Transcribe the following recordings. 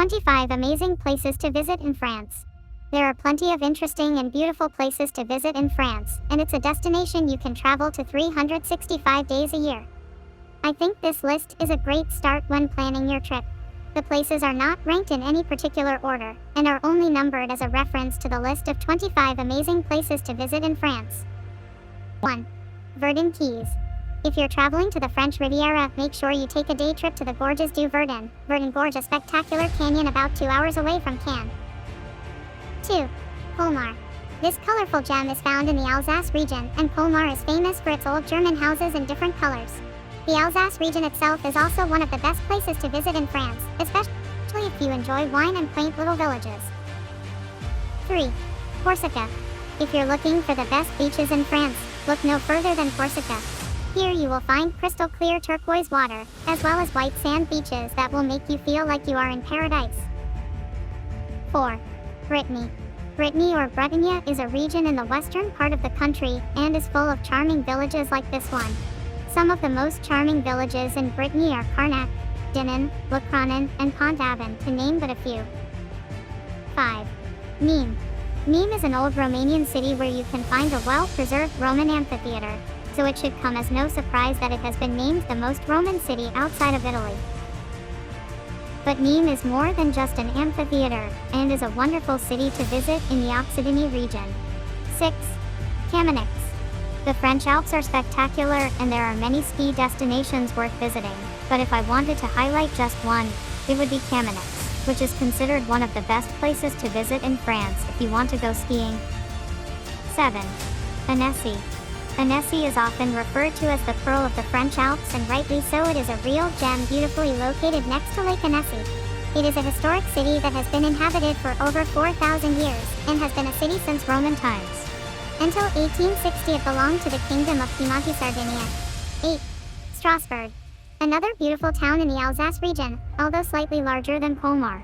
25 amazing places to visit in France. There are plenty of interesting and beautiful places to visit in France, and it's a destination you can travel to 365 days a year. I think this list is a great start when planning your trip. The places are not ranked in any particular order, and are only numbered as a reference to the list of 25 amazing places to visit in France. 1. Verdun Cays. If you're traveling to the French Riviera, make sure you take a day trip to the Gorges du Verdun. Verdun Gorge, a spectacular canyon about 2 hours away from Cannes. 2. Colmar. This colorful gem is found in the Alsace region, and Colmar is famous for its old German houses in different colors. The Alsace region itself is also one of the best places to visit in France, especially if you enjoy wine and quaint little villages. 3. Corsica. If you're looking for the best beaches in France, look no further than Corsica. Here you will find crystal clear turquoise water, as well as white sand beaches that will make you feel like you are in paradise. 4. Brittany. Brittany or Bretagne is a region in the western part of the country, and is full of charming villages like this one. Some of the most charming villages in Brittany are Carnac, Dinan, Le Cronan, and Pont-Aven, to name but a few. 5. Nîmes. Nîmes is an old Romanian city where you can find a well-preserved Roman amphitheater, so it should come as no surprise that it has been named the most Roman city outside of Italy. But Nîmes is more than just an amphitheater, and is a wonderful city to visit in the Occitanie region. 6. Chamonix. The French Alps are spectacular, and there are many ski destinations worth visiting, but if I wanted to highlight just one, it would be Chamonix, which is considered one of the best places to visit in France if you want to go skiing. 7. Annecy. Annecy is often referred to as the Pearl of the French Alps, and rightly so. It is a real gem beautifully located next to Lake Annecy. It is a historic city that has been inhabited for over 4,000 years, and has been a city since Roman times. Until 1860 it belonged to the Kingdom of Piemonte Sardinia. 8. Strasbourg. Another beautiful town in the Alsace region, although slightly larger than Colmar.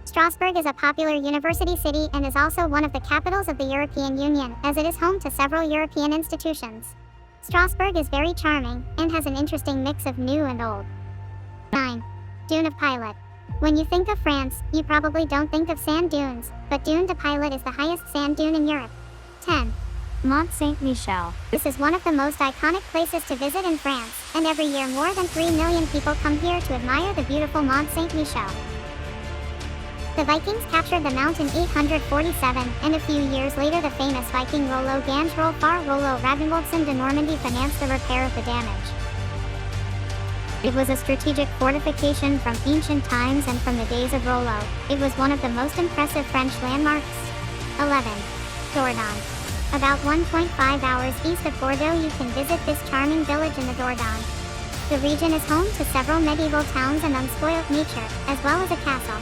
Strasbourg is a popular university city and is also one of the capitals of the European Union, as it is home to several European institutions. Strasbourg is very charming, and has an interesting mix of new and old. 9. Dune of Pilot. When you think of France, you probably don't think of sand dunes, but Dune de Pilot is the highest sand dune in Europe. 10. Mont Saint-Michel. This is one of the most iconic places to visit in France, and every year more than 3 million people come here to admire the beautiful Mont Saint-Michel. The Vikings captured the mount in 847, and a few years later the famous Viking Rollo Gans Rolfar Rollo Ragnvaldsen de Normandy financed the repair of the damage. It was a strategic fortification from ancient times and from the days of Rollo. It was one of the most impressive French landmarks. 11. Dordogne. About 1.5 hours east of Bordeaux you can visit this charming village in the Dordogne. The region is home to several medieval towns and unspoiled nature, as well as a castle.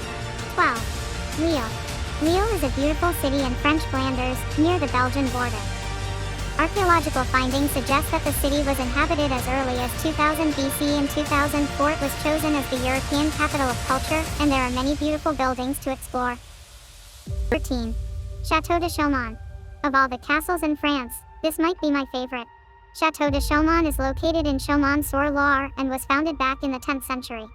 12. Lille. Lille is a beautiful city in French Flanders, near the Belgian border. Archaeological findings suggest that the city was inhabited as early as 2000 BC. In 2004 it was chosen as the European Capital of Culture, and there are many beautiful buildings to explore. 13. Château de Chaumont. Of all the castles in France, this might be my favorite. Château de Chaumont is located in Chaumont-sur-Loire and was founded back in the 10th century.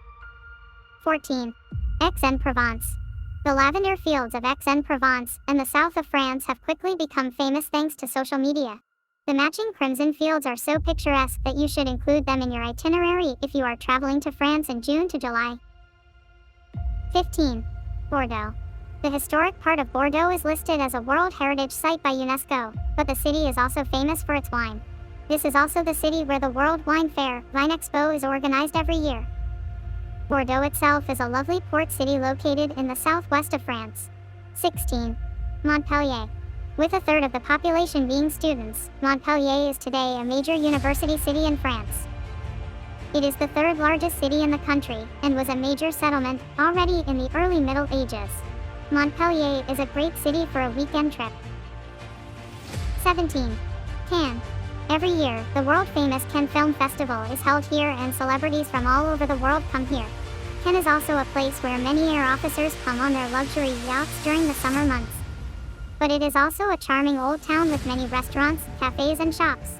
14. Aix-en-Provence. The lavender fields of Aix-en-Provence and the south of France have quickly become famous thanks to social media. The matching crimson fields are so picturesque that you should include them in your itinerary if you are traveling to France in June to July. 15. Bordeaux. The historic part of Bordeaux is listed as a World Heritage Site by UNESCO, but the city is also famous for its wine. This is also the city where the World Wine Fair, Vine Expo, is organized every year. Bordeaux itself is a lovely port city located in the southwest of France. 16. Montpellier. With a third of the population being students, Montpellier is today a major university city in France. It is the third largest city in the country, and was a major settlement already in the early Middle Ages. Montpellier is a great city for a weekend trip. 17. Cannes. Every year, the world-famous Cannes Film Festival is held here, and celebrities from all over the world come here. Cannes is also a place where many air officers come on their luxury yachts during the summer months. But it is also a charming old town with many restaurants, cafes, and shops.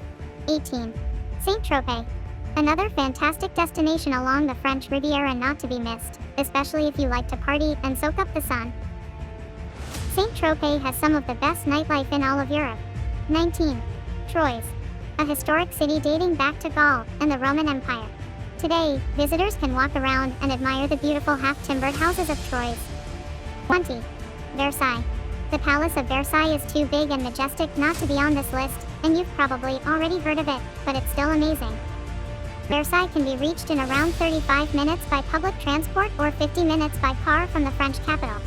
18. Saint-Tropez. Another fantastic destination along the French Riviera not to be missed, especially if you like to party and soak up the sun. Saint-Tropez has some of the best nightlife in all of Europe. 19. Troyes. A historic city dating back to Gaul and the Roman Empire. Today, visitors can walk around and admire the beautiful half-timbered houses of Troyes. 20. Versailles. The Palace of Versailles is too big and majestic not to be on this list, and you've probably already heard of it, but it's still amazing. Versailles can be reached in around 35 minutes by public transport or 50 minutes by car from the French capital.